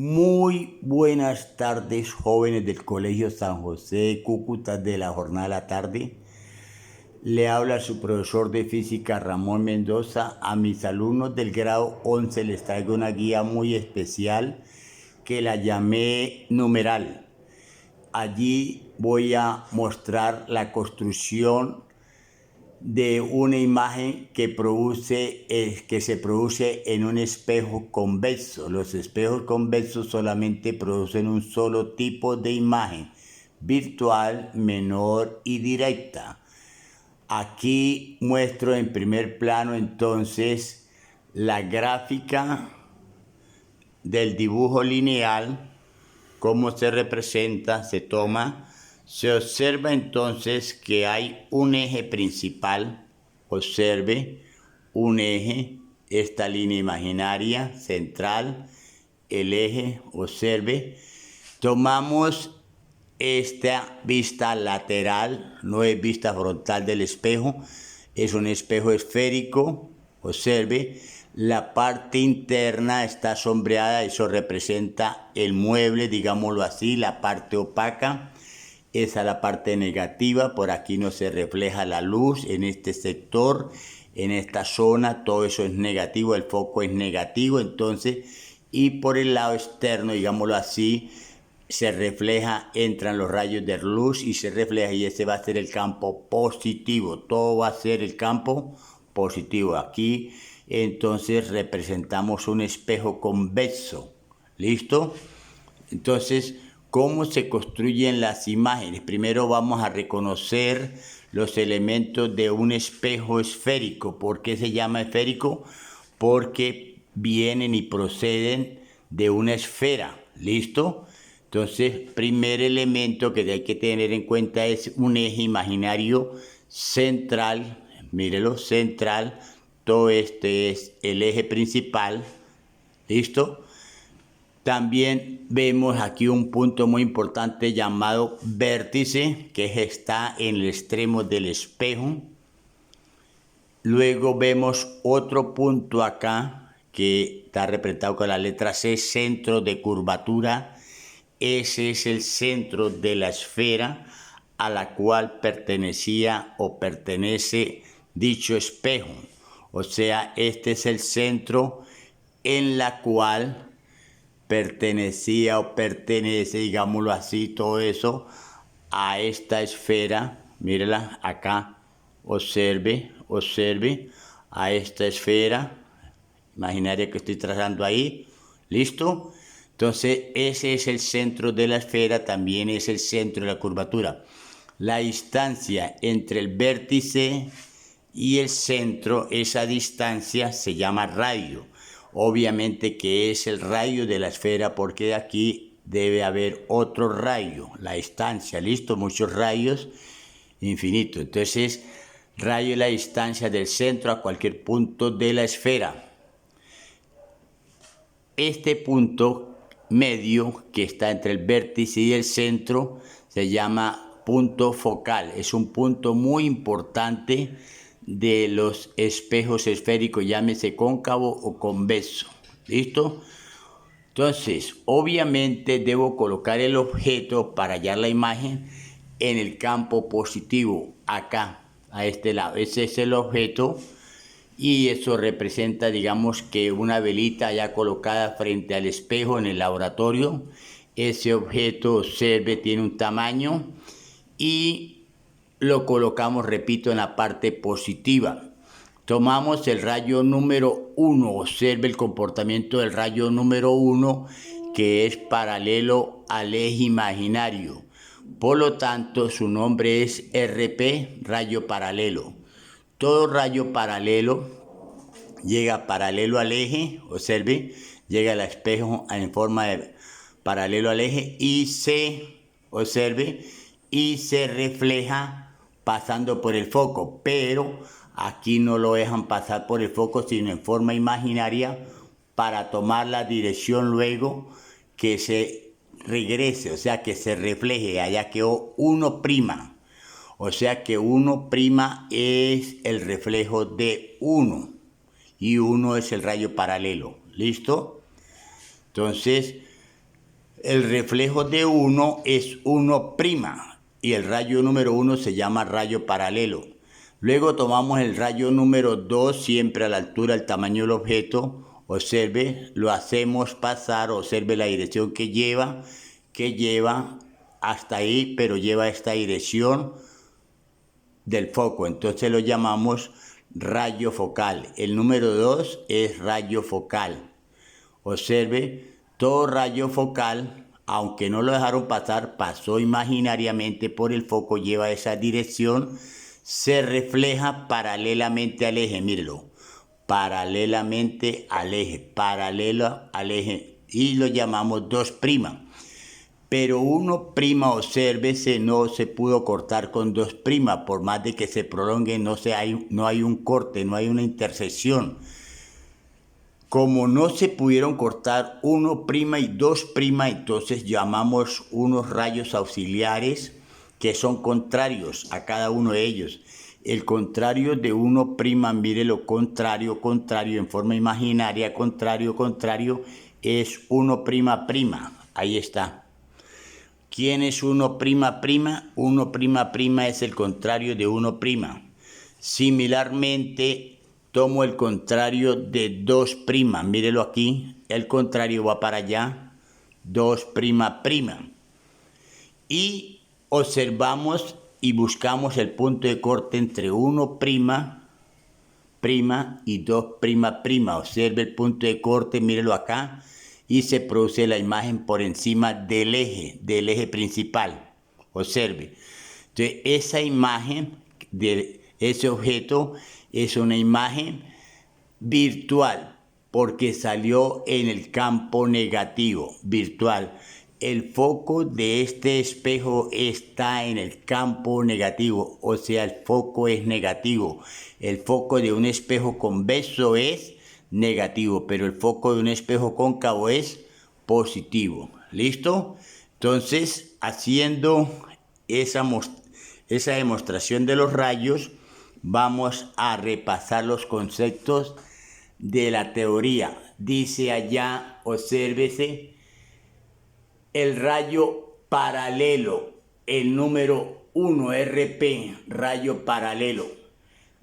Muy buenas tardes, jóvenes del Colegio San José de Cúcuta de la jornada de la tarde. Le habla su profesor de física Ramón Mendoza. A mis alumnos del grado 11 les traigo una guía muy especial que la llamé numeral. Allí voy a mostrar la construcción de una imagen que se produce en un espejo convexo. Los espejos convexos solamente producen un solo tipo de imagen, virtual, menor y directa. Aquí muestro en primer plano entonces la gráfica del dibujo lineal, cómo se representa, se toma. Se observa entonces que hay un eje principal. Observe un eje, esta línea imaginaria central, el eje, observe. Tomamos esta vista lateral, no es vista frontal del espejo, es un espejo esférico, observe. La parte interna está sombreada, eso representa el mueble, digámoslo así, la parte opaca. Esa es la parte negativa, por aquí no se refleja la luz en este sector, en esta zona, todo eso es negativo, el foco es negativo, entonces, y por el lado externo, digámoslo así, se refleja, entran los rayos de luz y se refleja, y ese va a ser el campo positivo, todo va a ser el campo positivo. Aquí entonces representamos un espejo convexo, ¿listo? Entonces, ¿cómo se construyen las imágenes? Primero vamos a reconocer los elementos de un espejo esférico. ¿Por qué se llama esférico? Porque vienen y proceden de una esfera. ¿Listo? Entonces, primer elemento que hay que tener en cuenta es un eje imaginario central. Mírelo, central. Todo este es el eje principal. ¿Listo? También vemos aquí un punto muy importante llamado vértice, que está en el extremo del espejo. Luego vemos otro punto acá que está representado con la letra C, centro de curvatura. Ese es el centro de la esfera a la cual pertenecía o pertenece dicho espejo. O sea, este es el centro en la cual pertenecía o pertenece, digámoslo así, todo eso a esta esfera. Mírela acá, observe a esta esfera imaginaria que estoy trazando ahí. ¿Listo? Entonces ese es el centro de la esfera, también es el centro de la curvatura. La distancia entre el vértice y el centro, esa distancia se llama radio. Obviamente que es el radio de la esfera, porque de aquí debe haber otro rayo, la distancia, listo, muchos rayos, infinito. Entonces, radio es la distancia del centro a cualquier punto de la esfera. Este punto medio que está entre el vértice y el centro se llama punto focal. Es un punto muy importante de los espejos esféricos, llámese cóncavo o convexo. ¿Listo? Entonces, obviamente debo colocar el objeto para hallar la imagen en el campo positivo, acá, a este lado. Ese es el objeto y eso representa, digamos, que una velita ya colocada frente al espejo en el laboratorio. Ese objeto, observe, tiene un tamaño y lo colocamos, repito, en la parte positiva. Tomamos el rayo número 1, observe el comportamiento del rayo número 1, que es paralelo al eje imaginario. Por lo tanto, su nombre es RP, rayo paralelo. Todo rayo paralelo llega paralelo al eje, observe, llega al espejo en forma de paralelo al eje y observe, y se refleja pasando por el foco, pero aquí no lo dejan pasar por el foco, sino en forma imaginaria para tomar la dirección luego que se regrese, o sea, que se refleje. Allá quedó 1'. O sea que 1' es el reflejo de 1 y 1 es el rayo paralelo. ¿Listo? Entonces, El reflejo de 1 es 1' y el rayo número 1 se llama rayo paralelo. Luego tomamos el rayo número 2 siempre a la altura del tamaño del objeto. Observe, lo hacemos pasar, observe la dirección que lleva hasta ahí, pero lleva esta dirección del foco. Entonces lo llamamos rayo focal. El número 2 es rayo focal. Observe, todo rayo focal, aunque no lo dejaron pasar, pasó imaginariamente por el foco, lleva esa dirección, se refleja paralelamente al eje, mírelo, paralelamente al eje, paralelo al eje, y lo llamamos 2'. Pero 1', obsérvese, no se pudo cortar con 2', por más de que se prolongue, no hay un corte, no hay una intersección. Como no se pudieron cortar 1' y 2', entonces llamamos unos rayos auxiliares que son contrarios a cada uno de ellos. El contrario de 1', mire lo contrario, en forma imaginaria, contrario, es 1''. Ahí está. ¿Quién es 1''? 1'' es el contrario de 1'. Similarmente, tomo el contrario de 2', mírelo aquí, el contrario va para allá, 2''. Y observamos y buscamos el punto de corte entre 1'' y 2''. Observe el punto de corte, mírelo acá, y se produce la imagen por encima del eje principal. Observe. Entonces, esa imagen de ese objeto es una imagen virtual porque salió en el campo negativo, virtual. El foco de este espejo está en el campo negativo, o sea, el foco es negativo. El foco de un espejo convexo es negativo, pero el foco de un espejo cóncavo es positivo. ¿Listo? Entonces, haciendo esa demostración de los rayos, vamos a repasar los conceptos de la teoría. Dice allá, obsérvese, el rayo paralelo, el número 1, RP, rayo paralelo,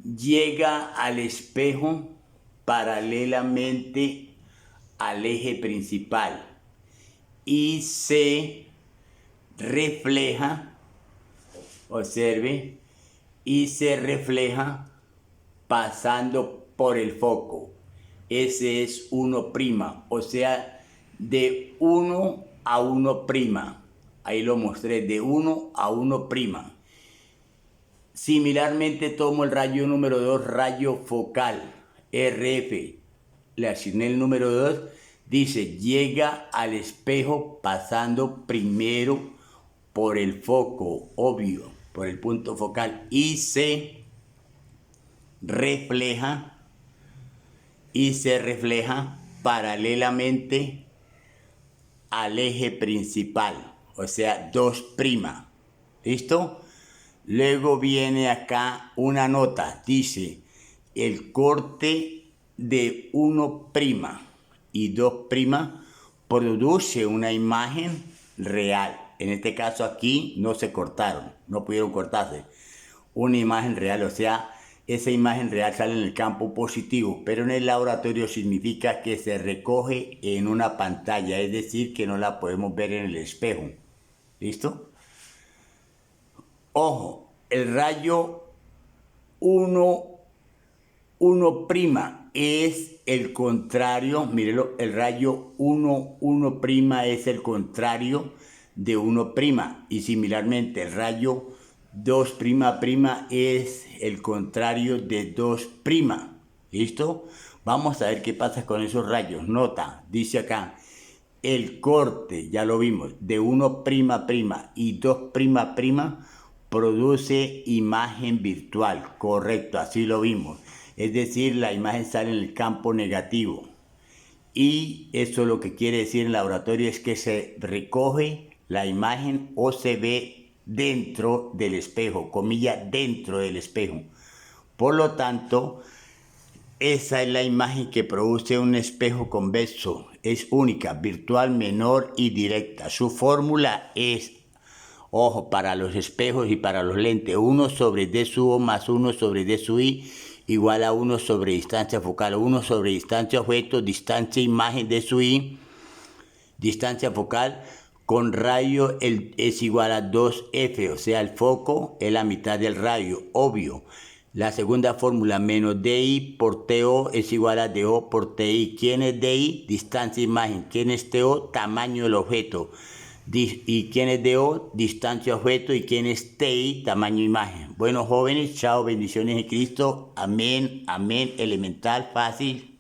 llega al espejo paralelamente al eje principal y se refleja, observe, y se refleja pasando por el foco. Ese es 1', o sea, de 1 a 1'. Ahí lo mostré, de 1 a 1'. Similarmente tomo el rayo número 2, rayo focal, RF. Le asigné el número 2, dice, llega al espejo pasando primero por el foco, obvio, por el punto focal, y se refleja paralelamente al eje principal, o sea, 2'. ¿Listo? Luego viene acá una nota, dice, el corte de 1' y 2' produce una imagen real. En este caso aquí no se cortaron, no pudieron cortarse. Una imagen real, o sea, esa imagen real sale en el campo positivo, pero en el laboratorio significa que se recoge en una pantalla, es decir, que no la podemos ver en el espejo. ¿Listo? Ojo, el rayo 1', es el contrario, mírelo, el rayo 1', es el contrario de 1', y similarmente el rayo 2', es el contrario de 2'. ¿Listo? Vamos a ver qué pasa con esos rayos. Nota, dice acá, el corte, ya lo vimos, de 1', y 2', produce imagen virtual. Correcto, así lo vimos. Es decir, la imagen sale en el campo negativo. Y eso lo que quiere decir en el laboratorio es que se recoge la imagen o se ve dentro del espejo, comilla, dentro del espejo. Por lo tanto, Esa es la imagen que produce un espejo convexo. Es única, virtual, menor y directa. Su fórmula es, ojo, para los espejos y para los lentes, 1 sobre D sub O más 1 sobre D sub I igual a 1 sobre distancia focal. 1 sobre distancia objeto, distancia imagen D sub I, distancia focal, con radio es igual a 2F, o sea, el foco es la mitad del radio, obvio. La segunda fórmula, menos DI por TO es igual a DO por TI. ¿Quién es DI? Distancia imagen. ¿Quién es TO? Tamaño del objeto. ¿Y quién es DO? Distancia objeto. ¿Y quién es TI? Tamaño imagen. Bueno, jóvenes, chao, bendiciones en Cristo. Amén, amén, elemental, fácil.